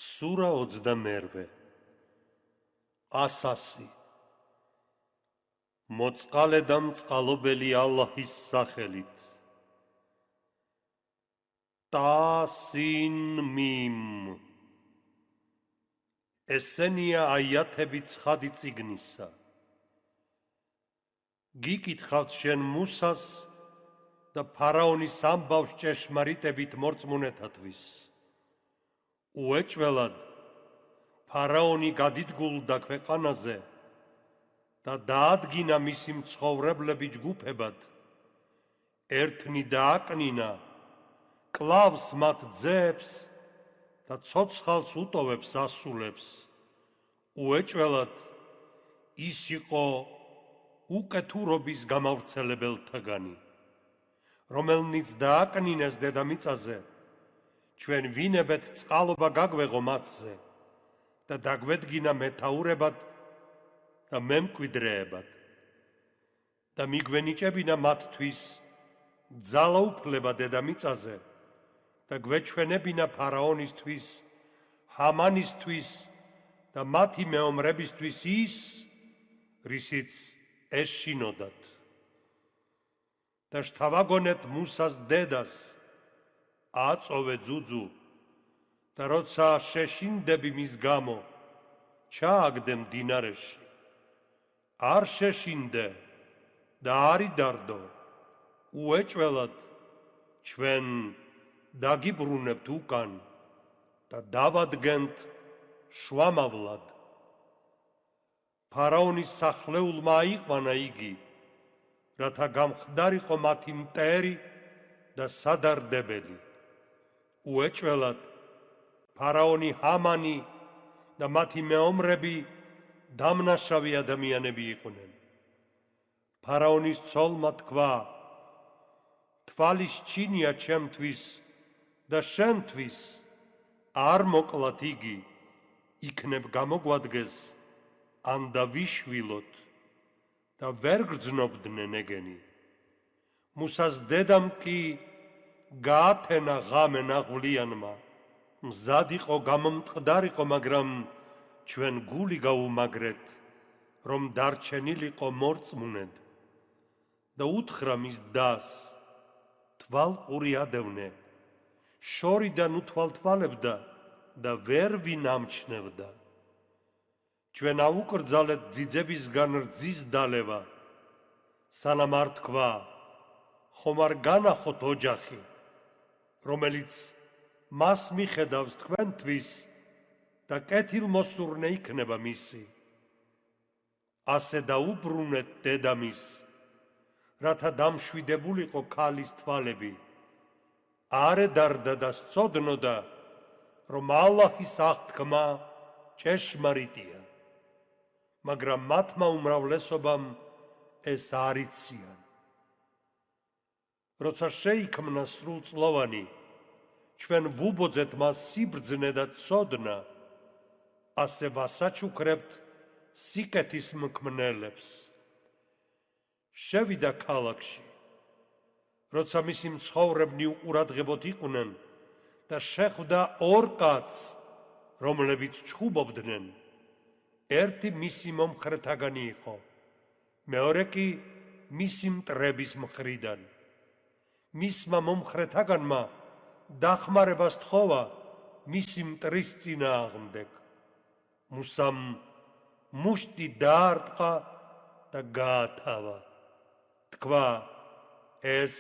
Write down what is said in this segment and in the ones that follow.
სურა 22 ასასი მოწყალე და მწყალობელი ალლაჰის სახელით ტასინ მიმ ესენია აიათები ცხადი წიგნისა გიკითხავთ შენ მუსას და ფარაონის ამბავს ჭეშმარიტებით მორწმუნეთათვის უეჭველად ფარაონი გადიდგულდა ქვეყანაზე და დაადგინა მისი მცხოვრებლები ჯგუფებად ერთნი დააკნინა კლავს მათ ძეებს და ცოცხალს უტოვებს ასულებს უეჭველად ის იყო უკეთურობის გამავრცელებელთაგანი რომელნიც დააკნინეს დედამიწაზე ჩვენ ვინებეთ წყალობა გაგვეღო მათზე და დაგვედგინა მეთაურებად და მემკვიდრეებად და მიგვენიჭებინა მათთვის ძალაუფლება დედამიწაზე და გვეჩვენებინა ფარაონისთვის, ჰამანისთვის და მათი მეომრებისთვის ის, რისიც ეშინოდათ. და შთავაგონეთ მუსას დედას, აწოვე ძუძუ და როცა შეშინდები მის გამო, ჩააგდე მდინარეში. არ შეშინდე და არ იდარდო, უეჭველად ჩვენ დაგიბრუნებთ უკან და დავადგენთ შვამავლად. ფარაონის სახლეულმა აიყვანა იგი, რათა გამხდარიყო მათი მტერი და სადარდებელი. უეჭველად ფარაონი ჰამანი და მათი მეომრები დამნაშავე ადამიანები იყვნენ. ფარაონის ცოლმა თქვა, თვალის ჩინია ჩემთვის და შენთვის არ მოკლათ იგი, იქნებ გამოგვადგეს ან და ვიშვილოთ და ვერ გრძნობდნენ ეგენი. მუსას დედამ კი გაათენა ღამე ნაღვლიანმა, მზად იყო გამომტყდარიყო, მაგრამ ჩვენ გული გაუმაგრეთ, რომ დარჩენილიყო მორწმუნედ და უთხრა მის დას, თვალყური ადევნე, შორიდან უთვალთვალებდა და ვერ ვინ ამჩნევდა. ჩვენ აუკრძალეთ ძიძებისგან რძის დალევა, სანამ არ თქვა, ხომ არ განახოთ ოჯახი, რომელიც მას მიხედავს თქვენთვის და კეთილმოსურნე იქნება მისი. ასე დაუბრუნეთ დედამის, რათა დამშვიდებულიყო ქალის თვალები. არ ედარდა და სწოდნოდა, რომ ალლაჰის აღთქმა ჭეშმარიტია, მაგრამ მათმა უმრავლესობამ ეს არ იციან. როცა შეიქმნა სრულწლოვანი, ჩვენ ვუბოძეთ მას სიბრძნე და ცოდნა, ასე ვასაჩუქრებთ სიკეთის მკმნელებს. შევიდა ქალაქში, როცა მისი მცხოვრებნი უყურადღებოდ იყვნენ და შეხვდა ორ კაცს, რომლებიც ჩხუბობდნენ. ერთი მისი მომხრეთაგანი იყო, მეორე კი მისი მტრების მხრიდან. მისმა მომხრეთაგანმა დახმარება სთხოვა მისი მტრის წინააღმდეგ. მუსამ მუშტი დაარტყა და გაათავა. თქვა, ეს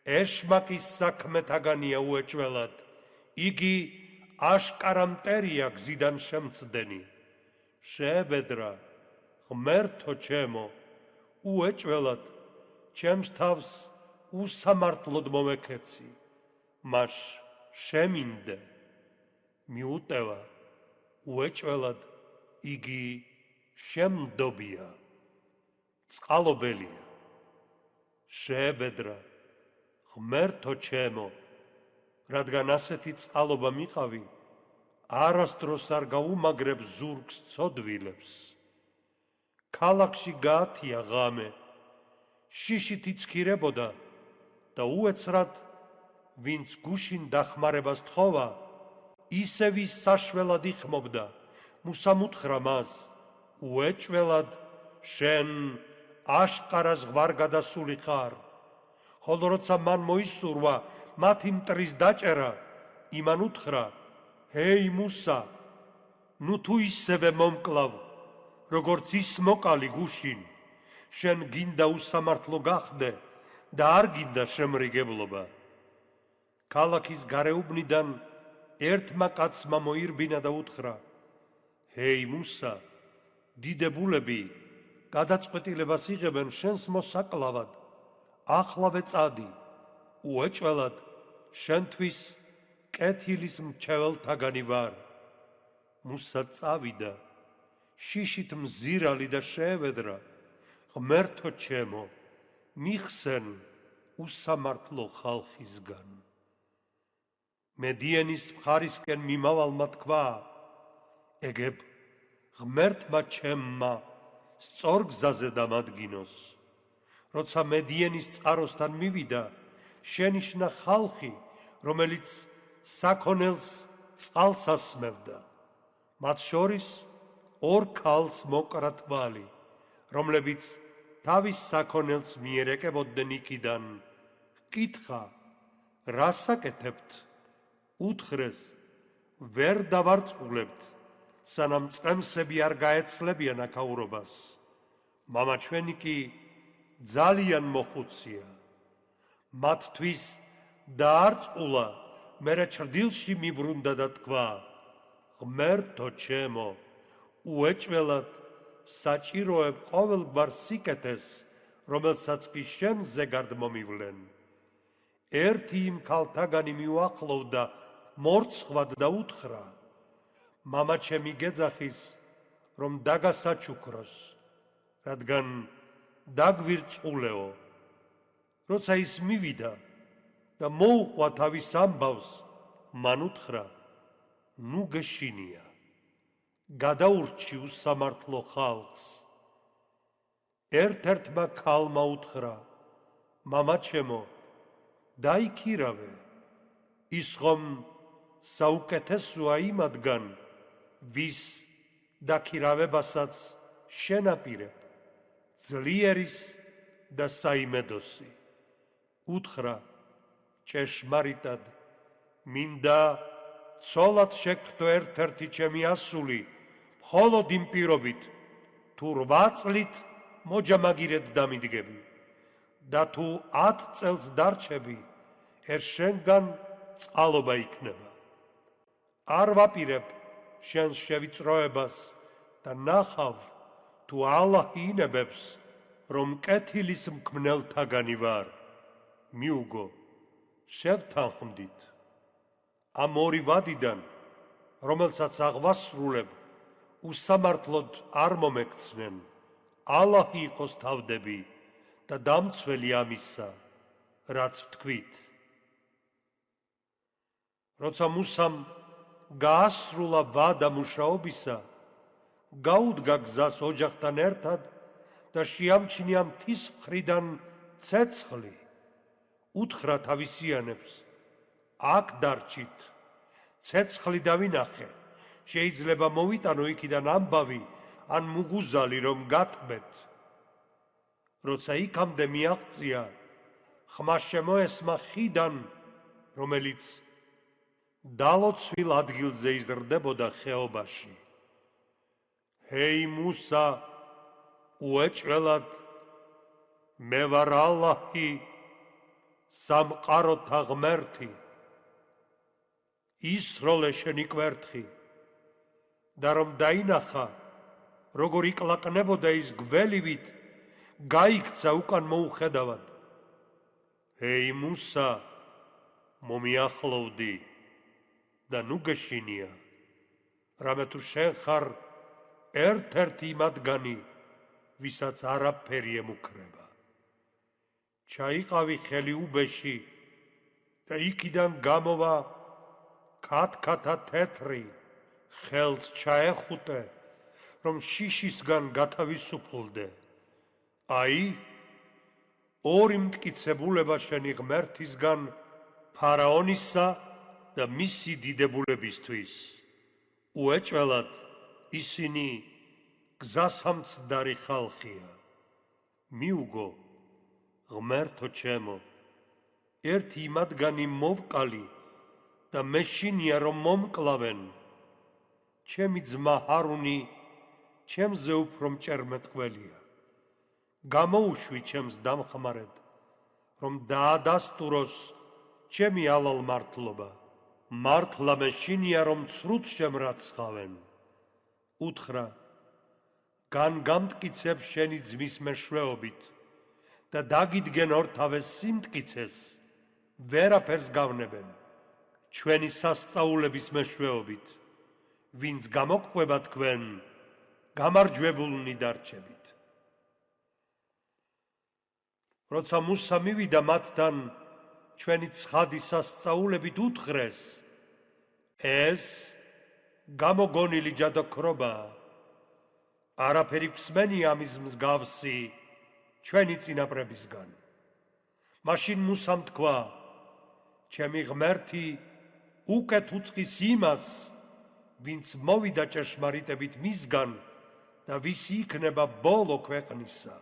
ეშმაკის საქმეთაგანია უეჭველად, იგი აშკარა მტერია გზიდან შემცდენი. შეებედრა, ღმერთო ჩემო, უეჭველად ჩემს თავს უსამართლოდ მომექეცი, მას შემინდე. მიუტევა, უეჭველად იგი შემდობია, წყალობელია. შეებედრა, ღმერთო ჩემო, რადგან ასეთი წყალობა მიყავი, არასდროს არ გაუმაგრებ ზურგს ცოდვილებს. ქალაქში გაათია ღამე, შიშით იცქირებოდა და უეცრად, ვინც გუშინ დახმარებას თხოვა, ისევ ის საშველად იხმობდა. მუსამ უთხრა მას, უეჭველად შენ აშკარა ზღვარგადასული ხარ. ხოლო როცა მან მოისურვა მათი მტრის დაჭერა, იმან უთხრა, ჰეი მუსა, ნუ თუ ისევე მომკლავ, როგორც ის მოკალი გუშინ, შენ გინდა უსამართლო გახდე და არ გინდა შემრიგებლობა. ქალაქის გარეუბნიდან ერთმა კაცმა მოირბინა და უთხრა, ჰეი მუსა, დიდებულები გადაწყვეტილებას იღებენ შენს მოსაკლავად, ახლავე წადი, უეჭველად შენთვის კეთილის მრჩეველთაგანი ვარ. მუსა წავიდა, შიშით მზირალი და შეევედრა, ღმერთო ჩემო, მიხსენ უსამართლო ხალხისგან. მედიენის მხარისკენ მიმავალმა თქვა, ეგებ ღმერთმა ჩემმა სწორ გზაზე დამადგინოს. როცა მედიენის წყაროსთან მივიდა, შენიშნა ხალხი, რომელიც საქონელს წყალს ასმევდა. მათ შორის ორ ქალს მოკრა თვალი, რომლებიც თავის საქონელს მიერეკებოდნენ იქიდან. კითხა, რას აკეთებთ? უთხრეს, ვერ დავარწყულებთ, სანამ წყემსები არ გაეცლებიან აქაურობას. მამა ჩვენი კი ძალიან მოხუცია. მათთვის დაარწყულა, მერე ჩრდილში მიბრუნდა და თქვა, ღმერთო ჩემო, უეჭველად საჭიროებ ყოველგვარ სიკეთეს, რომელსაც კი შენ ზეგარდ მომივლენ. ერთი იმ ქალთაგანი მიუახლოვდა მორცხვად და უთხრა, მამა ჩემი გეძახის, რომ დაგასაჩუქროს, რადგან დაგვირწყულეო. როცა ის მივიდა და მოუყვა თავის ამბავს, მან უთხრა, ნუ გეშინია, გადაურჩი უსამართლო ხალხს. ერთ-ერთმა ქალმა უთხრა, მამა ჩემო, დაიქირავე, ის ხომ საუკეთესოა იმადგან, ვის დაქირავებასაც შენ აპირებ, ძლიერის და საიმედოსი. უთხრა, ჭეშმარიტად, მინდა ცოლად შეგხვდო ერთ-ერთი ჩემი ასული, მხოლოდ იმ პირობით, თუ 8 წლით მოჯამაგირედ დამიდგები და თუ 10 წელს დარჩები, შენგან წყალობა იქნება. არ ვაპირებ შენს შევიწროებას და ნახავ, თუ ალლაჰი ინებებს, რომ კეთილის მქმნელთაგანი ვარ. მიუგო, შევთანხმდით. ამ ორი ვადიდან, რომელსაც აღვასრულებ, უსამართლოდ არ მომექცნენ, ალლაჰი იყოს თავდები და დამცველი ამისა, რაც ვთქვით. როცა მუსამ გაასრულა ვადა მუშაობისა, გაუდგა გზას ოჯახთან ერთად და შეამჩნია მთის მხრიდან ცეცხლი. უთხრა თავისიანებს, აქ დარჩით, ცეცხლი დავინახე, შეიძლება მოვიტანო იქიდან ამბავი ან მუგუზალი, რომ გათმეთ. როცა იქამდე მიაღწია, ხმა შემოესმა ხიდან, რომელიც დალოცვილ ადგილზე იზრდებოდა ხეობაში. ჰეი მუსა, უეჭველად, მე ვარ ალლაჰი, სამყაროთა ღმერთი. ისროლე შენი კვერთხი და რომ დაინახა, როგორ იკლაკნებოდა ის გველივით, გაიქცა უკან მოუხედავად. ჰეი მუსა, მომიახლოვდი და ნუ გეშინია, რამე თუ შენ ხარ ერთ-ერთი მათგანი, ვისაც არაფერი ემუქრება. ჩაიყავი ხელი უბეში და იქიდან გამოვა ქათქათა თეთრი, ხელს ჩაეხუტე, რომ შიშისგან გათავისუფლდე. აი, ორი მტკიცებულება შენი ღმერთისგან, ფარაონისა და მისი დიდებულებისთვის. უეჭველად ისინი გზასამცდარი ხალხია. მიუგო, ღმერთო ჩემო, ერთი მათგანი მოვკალი და მეშინია რომ მომკლავენ. ჩემი ძმა ჰარუნი ჩემზე უფრო მჭერმეტყველია. გამოუშვი ჩემს დამხმარედ, რომ დაადასტუროს ჩემი ალალმართლობა. მართლა მეშინია რომ ცრუთ შემრაცხავენ. უთხრა, განგამტკიცებ შენი ძმის მეშვეობით და დაგიდგენ ორთავეს სიმტკიცეს, ვერაფერს გავნებენ ჩვენი სასწაულების მეშვეობით, ვინც გამოგყვება თქვენ, გამარჯვებულნი დარჩებით. როცა მუსა მივიდა მათთან ჩვენი ცხადი სასწაულებით უთხრეს, ეს გამოგონილი ჯადოქრობაა. არაფერი გვსმენია ამის მსგავსი ჩვენი წინაპრებისგან. მაშინ მუსამ თქვა, ჩემი ღმერთი უკეთ უწყის იმას, ვინც მოვიდა ჭეშმარიტებით მისგან და ვისი იქნება ბოლო ქვეყნისა.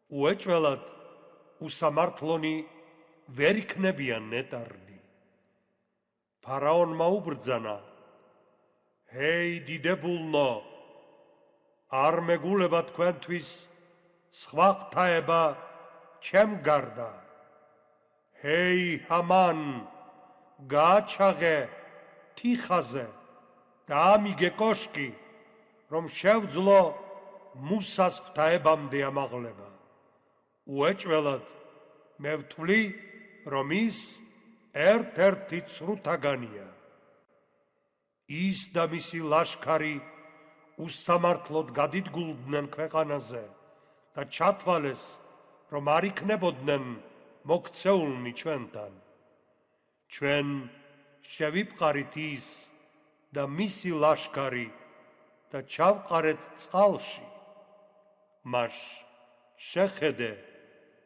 უეჭველად უსამართლონი ვერ იქნებიან ნეტარდი. ფარაონმა უბრძანა, ჰეი დიდებულნო, არ მეგულება თქვენთვის სხვა ღვთაება ჩემ გარდა. ჰეი ჰამან, გააჩაღე თიხაზე და ამიგე კოშკი, რომ შევძლო მუსას ღვთაებამდე ამაღლება. უეჭველად მე ვთვლი, რომ ის ერთ-ერთი ცრუთაგანია. ის და მისი ლაშქარი უსამართლოდ გადიდგულდნენ ქვეყანაზე და ჩათვალეს, რომ არ იქნებოდნენ მოქცეულნი ჩვენთან. ჩვენ შევიფყარით ის და მისი ლაშქარი და ჩავყარეთ წყალში. მას შეხედე,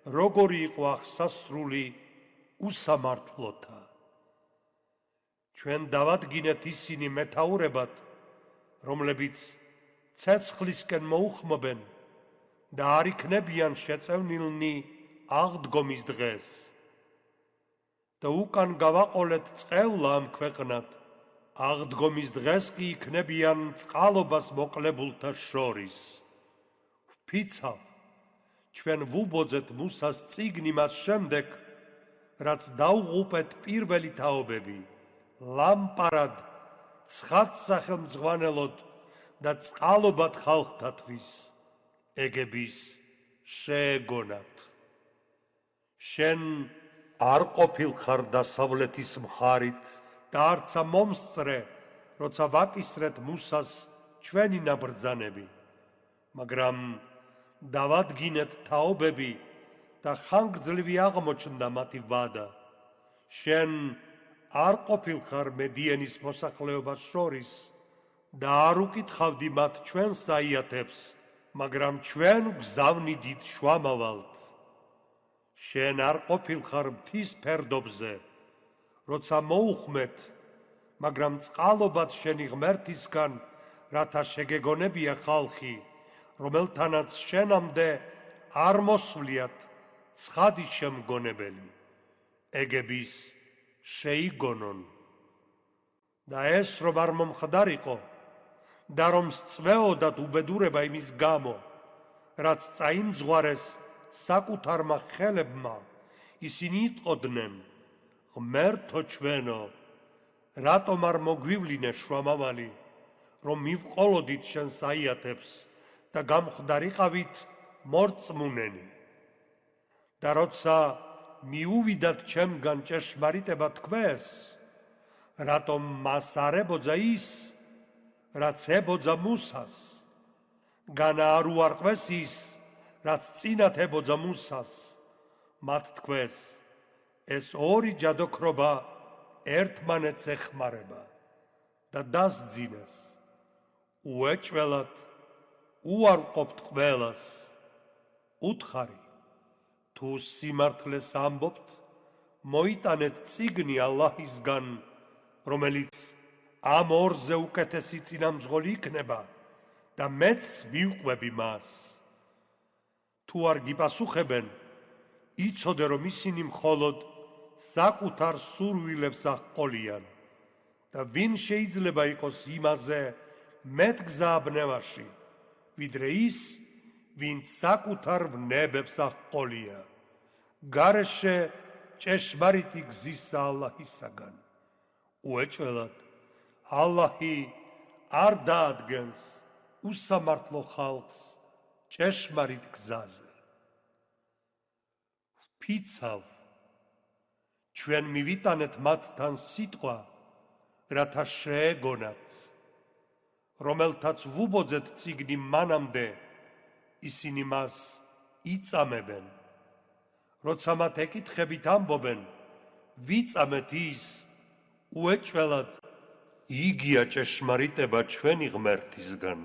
როგორი იყო აღსასრული უსამართლოთა. ჩვენ დავადგინეთ ისინი მეთაურებად, რომლებიც ცეცხლისკენ მოუხმობენ და არ იქნებიან შეწევნილნი აღდგომის დღეს. და უკან გავაყოლეთ წყევლა ამ ქვეყნად, აღდგომის დღეს კი იქნებიან წყალობას მოკლებულთა შორის. ვფიცავ, ჩვენ ვუბოძეთ მუსას წიგნი მას შემდეგ, რაც დაუღუპეთ პირველი თაობები, ლამპარად, ცხადსახელმძღვანელოდ და წყალობად ხალხთათვის. ეგების შეეგონათ. შენ არ ყოფილხარ დასავლეთის მხარით და არცა მომსწრე, როცა ვაკისრეთ მუსას ჩვენი ნაბრძანები, მაგრამ დავადგინეთ თაობები და ხანგრძლივი აღმოჩნდა მათი ვადა. შენ არ ყოფილხარ მედიენის მოსახლეობას შორის და არ უკითხავდი მათ ჩვენს საიათებს, მაგრამ ჩვენ გვზავნიდით შუამავალთ. შენ არ ყოფილხარ მთის ფერდობზე, როცა მოუხმეთ, მაგრამ წყალობად შენი ღმერთისგან, რათა შეგეგონებია ხალხი, რომელთანაც შენამდე არ მოსვლიათ ცხადი შემგონებელი. ეგების შეიგონონ. და ეს რომ არ მომხდარიყო და რომ სწვეოდათ უბედურება იმის გამო, რაც წაიმძღვარეს საკუთარმა ხელებმა, ისინი იტყოდნენ, ღმერთო ჩვენო, რატომ არ მოგვივლინე შუამავალი, რომ მივყოლოდით შენ საიათებს და გამხდარიყავით მორწმუნენი. და როცა მიუვიდათ ჩემგან ჭეშმარიტება თქვეს, რატომ მას არ ებოძა ის, რაც ებოძა მუსას? განა არ უარყვეს ის, რაც წინათ ებოძა მუსას? მათ თქვეს, ეს ორი ჯადოქრობა ერთმანეთს ეხმარება და დასძინეს. უეჭველად უარყოფთ ყველას. უთხარი, თუ სიმართლეს ამბობთ, მოიტანეთ წიგნი ალლაჰისგან რომელიც ამ ორზე უკეთესი წინამძღოლი იქნება და მეც მივყვები მას. თუ არ გიპასუხებენ, იცოდე, რომ ისინი მხოლოდ საკუთარ სურვილებს აღყოლიან და ვინ შეიძლება იყოს იმაზე მეტგზა ბნევაში, ვიდრე ის, ვინც საკუთარ ვნებებს აღყოლია. გარეშე ჭეშმარიტი გზისა ალლაჰისაგან. უეჭველად, ალლაჰი არ დაადგენს უსამართლო ხალხს ჭეშმარიტ გზაზე. ვფიცავ, ჩვენ მივიტანეთ მათთან სიტყვა, რათა შეეგონათ, რომელთაც ვუბოძეთ წიგნი მანამდე, ისინი მას იწამებენ. როცა მათ ეკითხებით ამბობენ, ვიწამეთ ის, უეჭველად, იგია ჭეშმარიტება ჩვენი ღმერთისგან.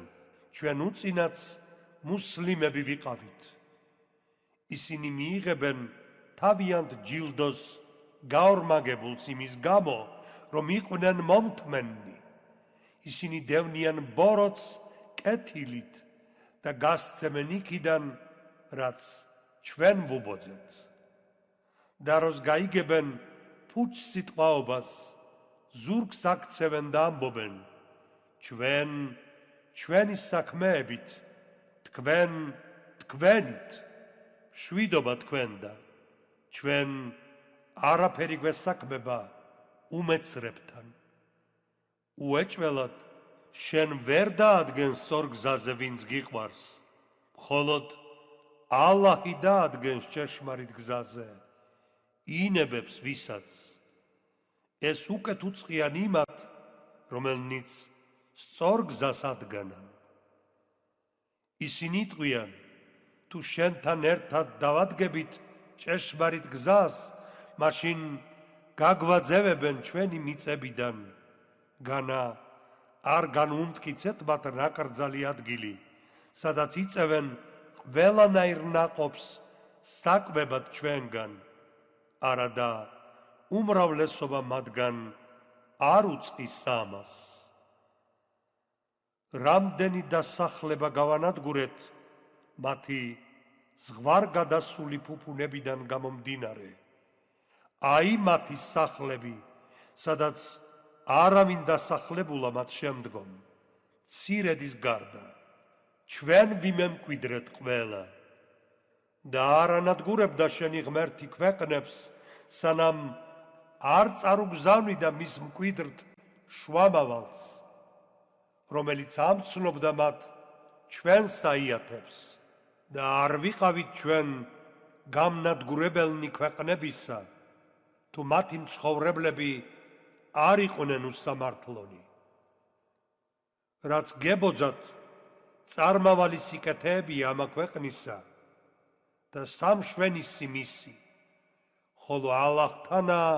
ჩვენ უწინაც მუსლიმები ვიყავით. ისინი მიიღებენ თავიანთ ჯილდოს გაორმაგებულს იმის გამო, რომ იყვნენ მომთმენნი. ისინი დევნიან ბოროტს კეთილით და გასცემენ იქიდან, რაც ჩვენ ვუბოძეთ. და როს გაიგებენ ფუჩ სიტყვაობას, ზურგს აქცევენ და ამბობენ, ჩვენ ჩვენი საქმეებით, თქვენ თქვენით, შვიდობა თქვენ და ჩვენ არაფერი გვესაქმება უმეცრებთან. უეჭველად, შენ ვერ დაადგენს სწორ გზაზე, ვინც გიყვარს, მხოლოდ ალლაჰი დაადგენს ჭეშმარიტ გზაზე ინებებს ვისაც. ეს უკეთ უწყიან იმათ, რომელნიც სწორ გზას ადგენან. ისინი იტყვიან, თუ შენთან ერთად დავადგებით ჭეშმარიტ გზას, მაშინ გაგვაძევებენ ჩვენი მიწებიდან, განა არ განვუმტკიცეთ მათ ნაკრძალი ადგილი, სადაც იწევენ ყველანაირ ნაყოფს საკვებად ჩვენგან, არადა უმრავლესობა მათგან არ უწყის ამას. რამდენი დასახლება გავანადგურეთ მათი ზღვარგადასული ფუფუნებიდან გამომდინარე. აი მათი სახლები, სადაც არავინ დასახლებულა მათ შემდგომ, მცირედის გარდა. ჩვენ ვიმემკვიდრეთ ყველა და არ ანადგურებდა შენი ღმერთი ქვეყნებს, სანამ არ წარუგზავნიდა მის მკვიდრთ შუამავალს, რომელიც ამცნობდა მათ ჩვენს აიათებს და არ ვიყავით ჩვენ გამნადგურებელნი ქვეყნებისა, თუ მათი მცხოვრებლები არ იყვნენ უსამართლონი. რაც გებოძათ, წარმავალი სიკეთეებია ამა ქვეყნისა და სამშვენისი მისი, ხოლო ალლაჰთანაა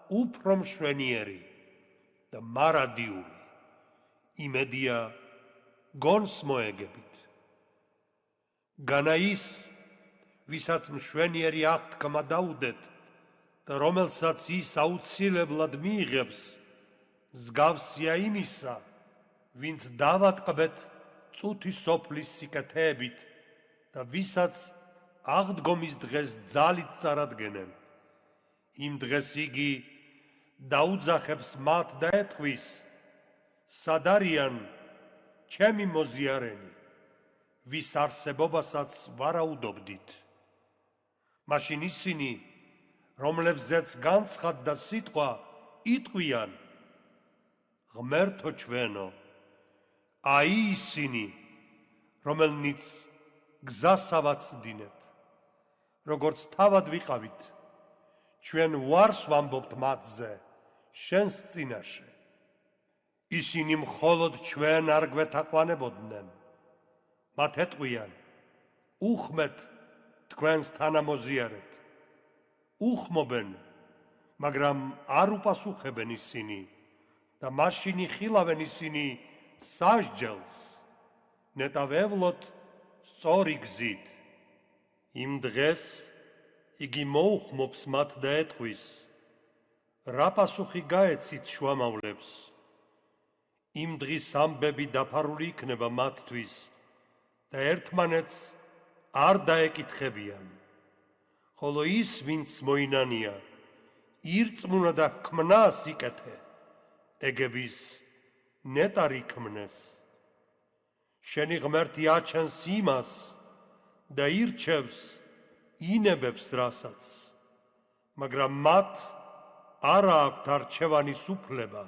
უფრო მშვენიერი და მარადიული. იმედია გონს მოეგებით. განა ის, ვისაც მშვენიერი აღთქმა დაუდეთ და რომელსაც ის აუცილებლად მიიღებს, მსგავსია იმისა, ვინც დავატყბეთ წუთი სოფლის სიკეთეებით და ვისაც აღდგომის დღეს ძალით წარადგენენ. იმ დღეს იგი დაუძახებს მათ და ეტყვის, სად არიან ჩემი მოზიარენი, ვის არსებობასაც ვარაუდობდით. მაშინ ისინი, რომლებზეც განცხადდა სიტყვა, იტყვიან, ღმერთო ჩვენო, აი ისინი, რომელნიც გზასავაცდინეთ, როგორც თავად ვიყავით, ჩვენ უარს ვამბობთ მათზე, შენს წინაშე. ისინი მხოლოდ ჩვენ არ გვეთაყვანებოდნენ. მათ ეტყვიან, უხმეთ თქვენს თანამოზიარეთ. უხმობენ, მაგრამ არ უპასუხებენ ისინი და მაშინ იხილავენ ისინი სასჯელს, ნეტავევლოთ სწორი გზით. იმ დღეს იგი მოუხმობს მათ და ეტყვის, რა პასუხი გაეცით შუამავლებს? იმ დღის ამბები დაფარული იქნება მათთვის და ერთმანეთს არ დაეკითხებიან. ხოლო ის, ვინც მოინანია, ირწმუნა და ქმნა სიკეთე, ეგების ნეტარი ქმნეს. შენი ღმერთი აჩენს იმას და ირჩევს ინებებს რასაც, მაგრამ მათ არა აქვთ არჩევანის უფლება.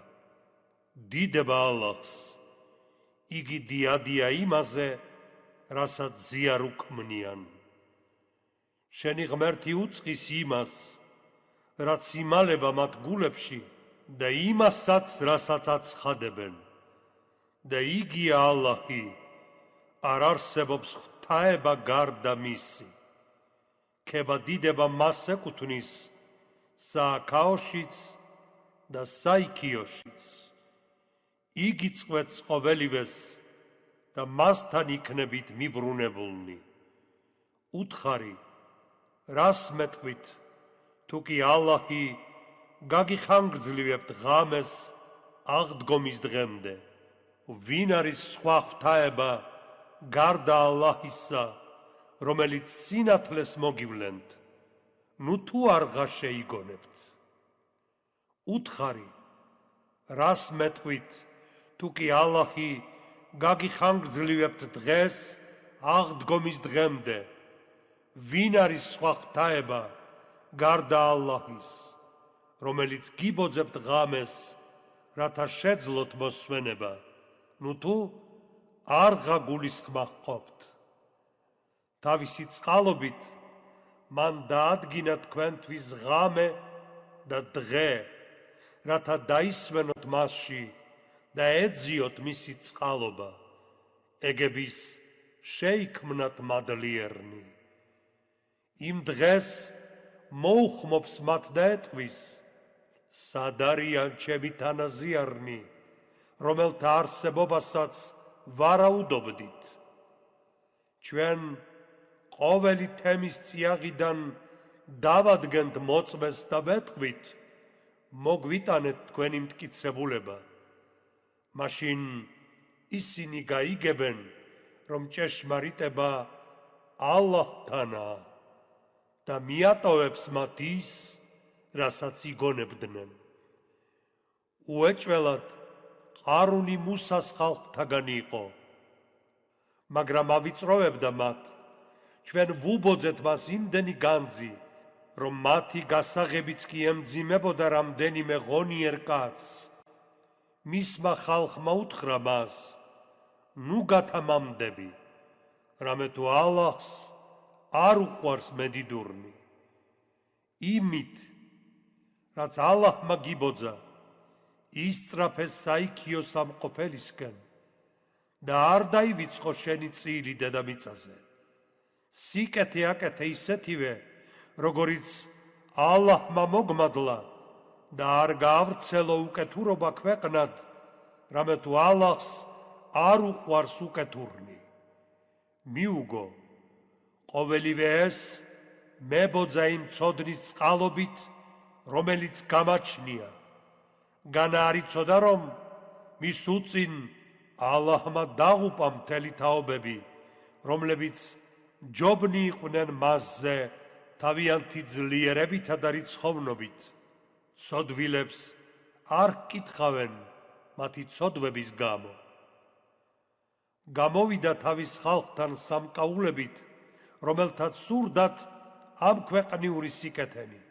დიდება ალლაჰს, იგი დიადია იმაზე, რასაც ზიარ უქმნიან. შენი ღმერთი უწყის იმას, რაც იმალება მათ გულებში და იმასაც, რასაც აცხადებენ. და იგია ალლაჰი, არ არსებობს ღვთაება გარდა მისი. ქება დიდება მას ეკუთვნის სააქაოშიც და საიქიოშიც. იგი წყვეტს ყოველივეს და მასთან იქნებით მიბრუნებულნი. უთხარი, რას მეტყვით, თუ კი ალლაჰი გაგიხანგრძლივებთ ღამეს აღდგომის დღემდე. ვინ არის სხვა ღვთაება გარდა ალლაჰისა, რომელიც სინათლეს მოგივლენთ, ნუ თუ არღა შეიგონებთ. უთხარი, რას მეტყვით, თუ კი ალლაჰი გაგიხანგრძლივებთ დღეს აღდგომის დღემდე. ვინ არის სხვა ღვთაება გარდა ალლაჰის, რომელიც გიბოძებთ ღამეს, რათა შეძლოთ მოსვენება, ნუ თუ არღა გულისხმა ჰყოფთ. თავისი წყალობით მან დაადგინა თქვენთვის ღამე და დღე, რათა დაისვენოთ მასში და ეძიოთ მისი წყალობა, ეგების შეიქმნათ მადლიერნი. იმ დღეს მოუხმობს მათ და ეტყვის, სად არიან ჩემი თანაზიარნი, რომელთა არსებობასაც ვარაუდობდით. ჩვენ ყოველი თემის წიაღიდან დავადგენთ მოწმეს და ვეტყვით, მოგვიტანეთ თქვენი მტკიცებულება. მაშინ ისინი გაიგებენ, რომ ჭეშმარიტება ალლაჰთანაა და მიატოვებს მათ ის, რასაც იგონებდნენ. უეჭველად ყარუნი მუსას ხალხთაგან იყო, მაგრამ ავიწროვებდა მათ. ჩვენ ვუბოძეთ მას იმდენი განძი, რომ მათი გასაღებიც კი ემძიმებოდა რამდენიმე ღონიერ კაცს. მისმა ხალხმა უთხრა მას, ნუ გათამამდები, რამე თუ ალლაჰს არ უყვარს მედიდურნი. იმით, რაც ალლაჰმა გიბოძა, ისწრაფეს საიქიო სამყოფელისკენ და არ დაივიწყო შენი წილი დედამიწაზე. სიკეთე აკეთე ისეთივე, როგორიც ალლაჰმა მოგმადლა და არ გაავრცელო უკეთურობა ქვეყნად, რამე თუ ალლაჰს არ უყვარს უკეთურნი. მიუგო, ყოველივე ეს მებოძა იმ ცოდნის წყალობით, რომელიც გამაჩნია. განა არ იცოდა, რომ მის უწინ ალლაჰმა დაღუპა მთელი თაობები, რომლებიც ჯობნი იყვნენ მასზე თავიანთი ძლიერებითა და რიცხოვნობით. ცოდვილებს არ კითხავენ მათი ცოდვების გამო. გამოვიდა თავის ხალხთან სამკაულებით, რომელთაც სურდათ ამ ქვეყნიური სიკეთენი.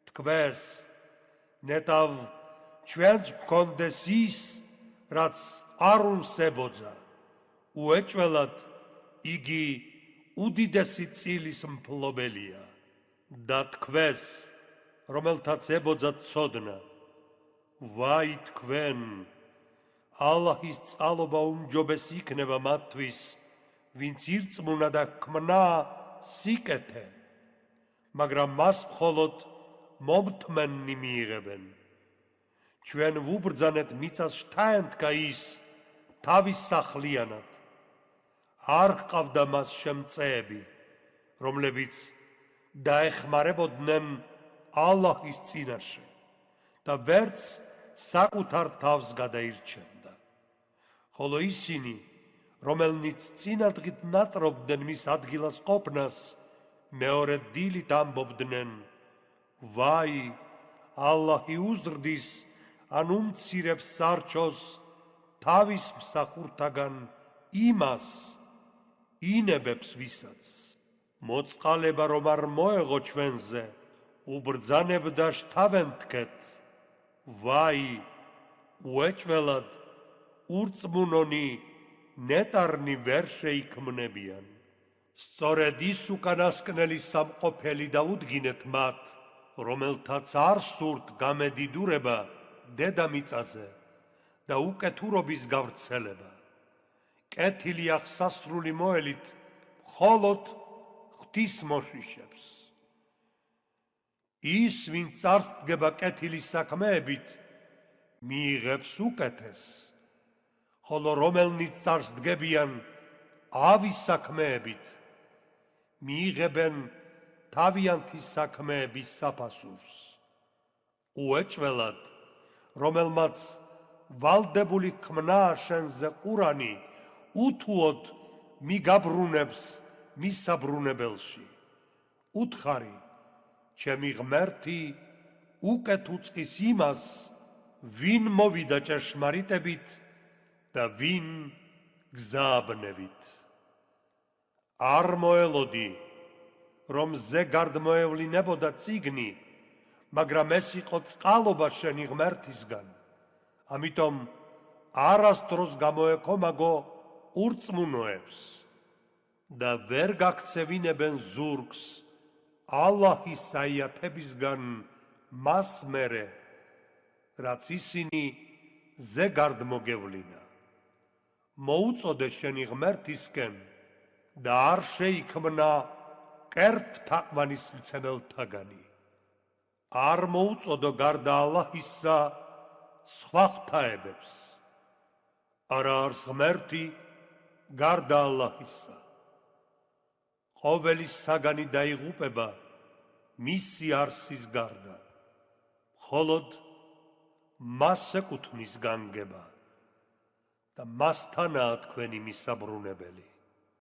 თქვეს, ნეტავ ჩვენც გვქონდეს ის, რაც არ უნსებოძა. უეჭველად იგი უდიდესი წილის მფლობელია. და თქვეს, რომელთაც ებოძათ ცოდნა, ვაი თქვენ, ალლაჰის წყალობა უმჯობესი იქნება მათთვის, ვინც ირწმუნა და ქმნა სიკეთე, მაგრამ მას მხოლოდ მომთმენნი მიიღებენ. ჩვენ ვუბრძანეთ მიწას შთაენთქა ის თავის სახლიანად. არ ჰყავდა მას შემწეები, რომლებიც დაეხმარებოდნენ ალლაჰის წინაშე და ვერც საკუთარ თავს გადაირჩენდა. ხოლო ისინი, რომელნიც წინადღით ნატრობდნენ მის ადგილას ყოფნას, მეორე დილით ამბობდნენ: ვაი, ალლაჰი უზრდის ან უმცირებს სარჩოს თავის მსახურთაგან იმას ინებებს ვისაც. მოწყალება რომ არ მოეღო ჩვენზე, უბრძანებ და შთავენთქეთ. ვაი, უეჭველად ურწმუნონი ნეტარნი ვერ შეიქმნებიან. სწორედ ის უკანასკნელი სამყოფელი დაუდგინეთ მათ, რომელთაც არ სურთ გამედიდურება დედამიწაზე და უკეთურობის გავრცელება. კეთილი აღსასრული მოელით მხოლოდ ღვთისმოშიშებს. ის, ვინც წარსდგება კეთილი საქმეებით, მიიღებს უკეთეს, ხოლო რომელნიც წარსდგებიან ავის საქმეებით, მიიღებენ თავიანთი საქმეების საფასურს. უეჭველად, რომელმაც ვალდებული ქმნა შენზე ყურანი, უთუოდ მიგაბრუნებს მისაბრუნებელში. უთხარი, ჩემი ღმერთი უკეთ უწყის იმას, ვინ მოვიდა ჭეშმარიტებით და ვინ გზააბნევით. არ მოელოდი, რომ ზეგარდ მოევლინებოდა წიგნი, მაგრამ ეს იყო წყალობა შენი ღმერთისგან. ამიტომ არასდროს გამოეკომაგო ურწმუნოებს და ვერ გაქცევინებენ ზურგს ალლაჰის აიათებისგან მას მერე, რაც ისინი ზეგარდ მოგევლინა. მოუწოდე შენი ღმერთისკენ და არ შეიქმნა კერპთაყვანის მცემელთაგანი. არ მოუწოდო გარდა ალლაჰისა სხვა ღვთაებებს. არა არის ღმერთი გარდა ალლაჰისა. ყოველი საგანი დაიღუპება მისი არსის გარდა, მხოლოდ მას ეკუთვნის განგება და მასთანაა თქვენი მისაბრუნებელი.